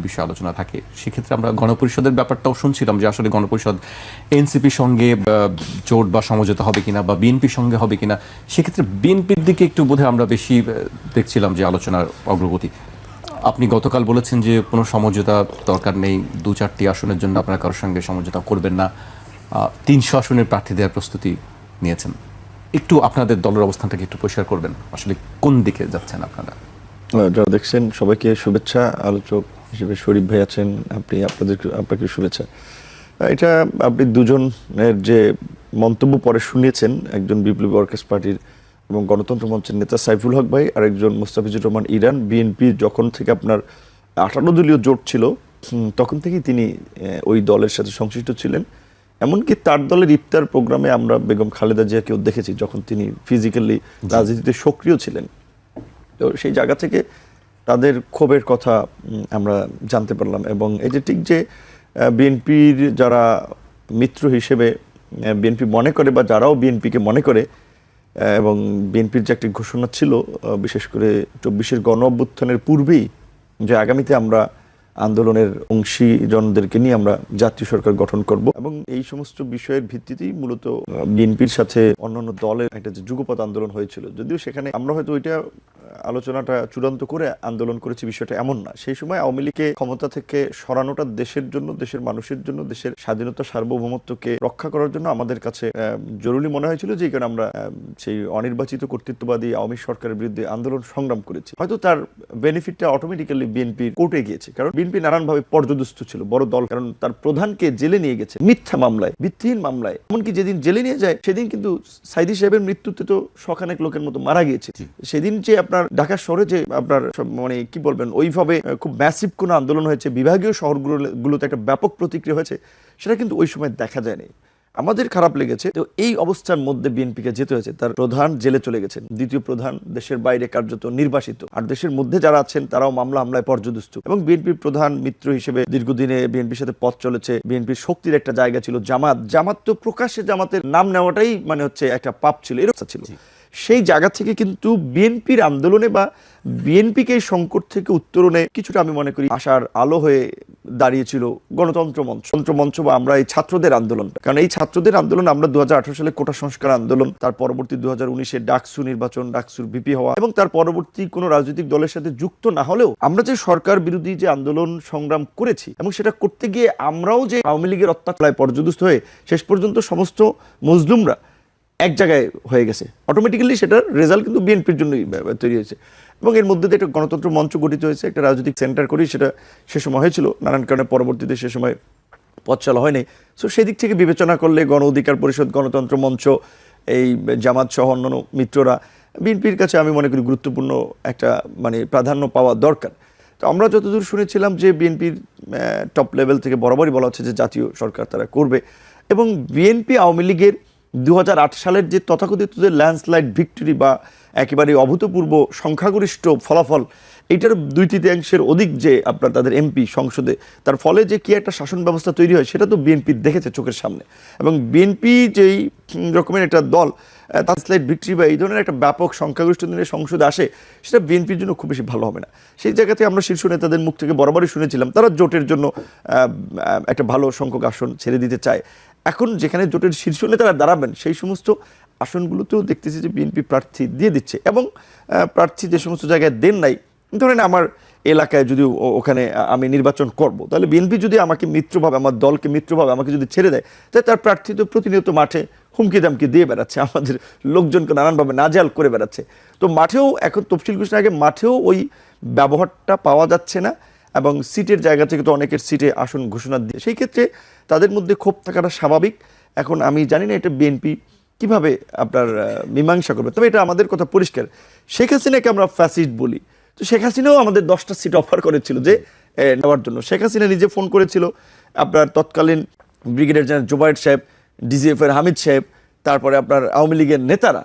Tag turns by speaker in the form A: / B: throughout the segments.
A: জাতীয় বিষয়ে আলোচনা থাকে, সেক্ষেত্রে আমরা গণপরিষদের ব্যাপারটাও শুনছিলাম যে আসলে গণপরিষদ এনসিপির সঙ্গে জোট বা সমঝোতা হবে কিনা বা বিএনপির সঙ্গে হবে কিনা, সেক্ষেত্রে বিএনপির দিকে একটু বোধহয় আমরা বেশি দেখছিলাম যে আলোচনার অগ্রগতি। আপনি গতকাল বলেছেন যে কোনো সমঝোতা দরকার নেই, 2-4টি আসনের জন্য আপনারা কারোর সঙ্গে সমঝোতা করবেন না, 300 আসনের প্রার্থী দেওয়ার প্রস্তুতি নিয়েছেন। একটু আপনাদের দলের অবস্থানটাকে একটু পরিষ্কার করবেন, আসলে কোন দিকে যাচ্ছেন আপনারা?
B: যারা দেখছেন সবাইকে শুভেচ্ছা। আলোচক হিসেবে শরীফ ভাই আছেন, আপনাকে শুভেচ্ছা। এটা আপনি দুজনের যে মন্তব্য পরে শুনিয়েছেন, একজন বিপ্লবী ওয়ার্কার্স পার্টির এবং গণতন্ত্র মঞ্চের নেতা সাইফুল হক ভাই, আর একজন মোস্তাফিজুর রহমান ইরান। বিএনপি যখন থেকে আপনার 18 দলীয় জোট ছিল তখন থেকেই তিনি ওই দলের সাথে সংশ্লিষ্ট ছিলেন। এমনকি তার দলের ইফতার প্রোগ্রামে আমরা বেগম খালেদা জিয়াকেও দেখেছি যখন তিনি ফিজিক্যালি রাজনীতিতে সক্রিয় ছিলেন। তো সেই জায়গা থেকে তাদের ক্ষোভের কথা আমরা জানতে পারলাম। এবং এই যে ঠিক যে বিএনপির যারা মিত্র হিসেবে বিএনপি মনে করে বা যারাও বিএনপিকে মনে করে, এবং বিএনপির যে একটি ঘোষণা ছিল বিশেষ করে 24-এর গণ অভ্যুত্থানের পূর্বেই, যে আগামীতে আমরা আন্দোলনের অংশীজনদেরকে নিয়ে আমরা জাতীয় সরকার গঠন করব, এবং এই সমস্ত বিষয়ের ভিত্তিতেই মূলত বিএনপির সাথে অন্যান্য দলের একটা যে যুগপৎ আন্দোলন হয়েছিল। যদিও সেখানে আমরা হয়তো ওইটা আলোচনাটা চূড়ান্ত করে আন্দোলন করেছি, বিষয়টা এমন না। সেই সময় আওয়ামী লীগকে ক্ষমতা থেকে সরানোটা দেশের জন্য, দেশের মানুষের জন্য, দেশের স্বাধীনতা সার্বভৌমত্বকে রক্ষা করার জন্য আমাদের কাছে জরুরি মনে হয়েছিল, যে কারণে আমরা সেই অনির্বাচিত কর্তৃত্ববাদী আওয়ামী সরকারের বিরুদ্ধে আন্দোলন সংগ্রাম করেছি। হয়তো তার বেনিফিটটা অটোমেটিক্যালি বিএনপির কোর্টে গিয়েছে, কারণ বিএনপি নানানভাবে পর্যদস্ত ছিল, বড় দল, কারণ তার প্রধানকে জেলে নিয়ে গেছে মিথ্যা মামলায়, ভিত্তিহীন মামলায়। এমনকি যেদিন জেলে নিয়ে যায় সেদিন কিন্তু সাইদি সাহেবের মৃত্যুতে তো শখানেক লোকের মতো মারা গিয়েছে। সেদিন যে আপনার ঢাকা শহরে যে আপনার মানে কি বলবেন, ওইভাবে খুব ম্যাসিভ কোনো আন্দোলন হয়েছে, বিভাগীয় শহরগুলোতে একটা ব্যাপক প্রতিক্রিয়া হয়েছে, সেটা কিন্তু ওই সময় দেখা যায়নি। আমাদের খারাপ লেগেছে। তো এই অবস্থার মধ্যে বিএনপিকে যেতে হয়েছে। তার প্রধান জেলে চলে গেছেন, দ্বিতীয় প্রধান দেশের বাইরে কার্যত নির্বাসিত, আর দেশের মধ্যে যারা আছেন তারাও হামলায় পর্যদস্ত। এবং বিএনপির প্রধান মিত্র হিসেবে দীর্ঘদিনে বিএনপির সাথে পথ চলেছে, বিএনপির শক্তির একটা জায়গা ছিল জামাত তো প্রকাশ্যে জামাতের নাম নেওয়াটাই মানে হচ্ছে একটা পাপ ছিল, এরকম ছিল। সেই জায়গা থেকে কিন্তু বিএনপির আন্দোলনে বা বিএনপিকে এই সংকট থেকে উত্তরণে কিছুটা আমি মনে করি আশার আলো হয়ে দাঁড়িয়েছিল গণতন্ত্র মঞ্চ বা আমরা এই ছাত্রদের আন্দোলনটা। কারণ এই ছাত্রদের আন্দোলন আমরা 2018 সালে কোটা সংস্কার আন্দোলন, তার পরবর্তী 2019-এ ডাকসু নির্বাচন, ডাকসুর ভিপি হওয়া, এবং তার পরবর্তী কোনো রাজনৈতিক দলের সাথে যুক্ত না হলেও আমরা যে সরকার বিরোধী যে আন্দোলন সংগ্রাম করেছি, এবং সেটা করতে গিয়ে আমরাও যে আওয়ামী লীগের অত্যাচারে পর্যদস্ত হয়ে শেষ পর্যন্ত সমস্ত মজলুমরা এক জায়গায় হয়ে গেছে, অটোমেটিক্যালি সেটার রেজাল্ট কিন্তু বিএনপির জন্যই তৈরি হয়েছে। এবং এর মধ্যে দিয়ে একটা গণতন্ত্র মঞ্চ গঠিত হয়েছে, একটা রাজনৈতিক সেন্টার করেই সেটা সে সময় হয়েছিল, নানান কারণে পরবর্তীতে সে সময় পথ চলা হয়নি। সো সেদিক থেকে বিবেচনা করলে গণ অধিকার পরিষদ, গণতন্ত্র মঞ্চ, এই জামাত সহ অন্যান্য মিত্ররা বিএনপির কাছে আমি মনে করি গুরুত্বপূর্ণ একটা মানে প্রাধান্য পাওয়া দরকার। তো আমরা যতদূর শুনেছিলাম যে বিএনপির টপ লেভেল থেকে বরাবরই বলা হচ্ছে যে জাতীয় সরকার তারা করবে, এবং বিএনপি আওয়ামী লীগের 2008 সালের যে তথাকথিত যে ল্যান্ডস্লাইড ভিক্টরি বা একেবারে অভূতপূর্ব সংখ্যাগরিষ্ঠ ফলাফল, এইটার 2/3 অধিক যে আপনার তাদের এমপি সংসদে, তার ফলে যে কি একটা শাসন ব্যবস্থা তৈরি হয় সেটা তো বিএনপি দেখেছে চোখের সামনে। এবং বিএনপি যেই রকমের একটা দল তার স্লাইড ভিক্টরি বা এই ধরনের একটা ব্যাপক সংখ্যাগরিষ্ঠ দিনের সংসদে আসে, সেটা বিএনপির জন্য খুব বেশি ভালো হবে না। সেই জায়গাতে আমরা শীর্ষ নেতাদের মুখ থেকে বরাবরই শুনেছিলাম তারা জোটের জন্য একটা ভালো সংখ্যক আসন ছেড়ে দিতে চায়। এখন যেখানে জোটের শীর্ষ নেতারা দাঁড়াবেন সেই সমস্ত আসনগুলোতেও দেখতেছি যে বিএনপি প্রার্থী দিয়ে দিচ্ছে, এবং প্রার্থী যে সমস্ত জায়গায় দেন নাই, ধরেন আমার এলাকায় যদি ওখানে আমি নির্বাচন করব, তাহলে বিএনপি যদি আমাকে মিত্রভাবে, আমার দলকে মিত্রভাবে আমাকে যদি ছেড়ে দেয়, তাহলে তার প্রার্থী তো প্রতিনিয়ত মাঠে হুমকি দামকি দিয়ে বেড়াচ্ছে, আমাদের লোকজনকে নানানভাবে নাজেহাল করে বেড়াচ্ছে। তো মাঠেও এখন তফসিল ঘোষণার আগে মাঠেও ওই ব্যবহারটা পাওয়া যাচ্ছে না, এবং সিটের জায়গা থেকে তো অনেকের সিটে আসন ঘোষণা দিয়ে, সেই ক্ষেত্রে তাদের মধ্যে ক্ষোভ থাকাটা স্বাভাবিক। এখন আমি জানি না এটা বিএনপি কিভাবে আপনার মীমাংসা করবে, তবে এটা আমাদের কথা পরিষ্কার, শেখ হাসিনাকে আমরা ফ্যাসিস্ট বলি, তো শেখ হাসিনাও আমাদের 10টা সিট অফার করেছিল যে নেওয়ার জন্য। শেখ হাসিনা নিজে ফোন করেছিল, আপনার তৎকালীন ব্রিগেডিয়ার জেনারেল জোবায়ের সাহেব, ডিজিএফ এর হামিদ সাহেব, তারপরে আপনার আওয়ামী লীগের নেতারা,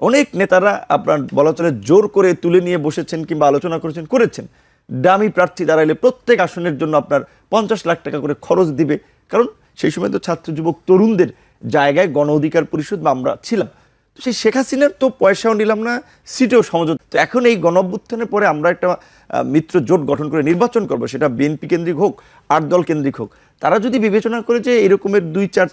B: অনেক নেতারা আপনার বলা চলে জোর করে তুলে নিয়ে বসেছেন কিংবা আলোচনা করেছেন দামি প্রার্থী দাঁড়াইলে প্রত্যেক আসনের জন্য আপনার 50 লাখ টাকা করে খরচ দিবে, কারণ সেই সময় তো ছাত্র যুবক তরুণদের জায়গায় গণ অধিকার পরিষদ বা আমরা ছিলাম। তো সেই শেখ হাসিনার তো পয়সাও নিলাম না, সিটেও সমঝোতা। তো এখন এই গণঅভ্যুত্থানের পরে আমরা একটা মিত্র জোট গঠন করে নির্বাচন করব, সেটা বিএনপি কেন্দ্রিক হোক, 8 দল কেন্দ্রিক হোক। তারা যদি বিবেচনা করে যে এরকমের 2-4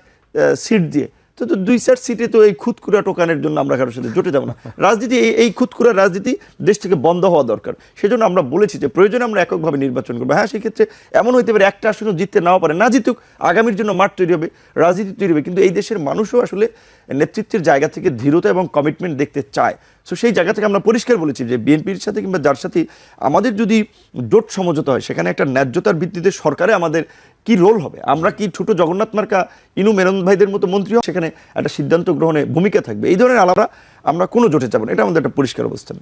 B: সিট দিয়ে, তো 2-4 সিটে তো এই খুদকুড়া টোকানের জন্য আমরা কারোর সাথে জোটে যাব না। রাজনীতি এই খুদকুড়া রাজনীতি দেশ থেকে বন্ধ হওয়া দরকার। সেজন্য আমরা বলেছি যে প্রয়োজনে আমরা এককভাবে নির্বাচন করবো। হ্যাঁ, সেক্ষেত্রে এমন হইতে পারে একটা আসনে জিততে নাও পারে, না জিতুক, আগামীর জন্য মাঠ তৈরি হবে, রাজনীতি তৈরি হবে। কিন্তু এই দেশের মানুষও আসলে নেতৃত্বের জায়গা থেকে দৃঢ়তা এবং কমিটমেন্ট দেখতে চায়। সো সেই জায়গা থেকে আমরা পরিষ্কার বলেছি যে বিএনপির সাথে কিংবা যার সাথে আমাদের যদি জোট সমঝোতা হয়, সেখানে একটা ন্যায্যতার ভিত্তিতে সরকারে আমাদের কি রোল হবে, আমরা কি ছোট জগন্নাথ মার্কা ইনু মেনন ভাইদের মতো মন্ত্রী সেখানে একটা সিদ্ধান্ত গ্রহণে ভূমিকা থাকবে, এই ধরনের আলাদা আমরা কোনো জোটে যাব না। এটা আমাদের একটা পরিষ্কার অবস্থান।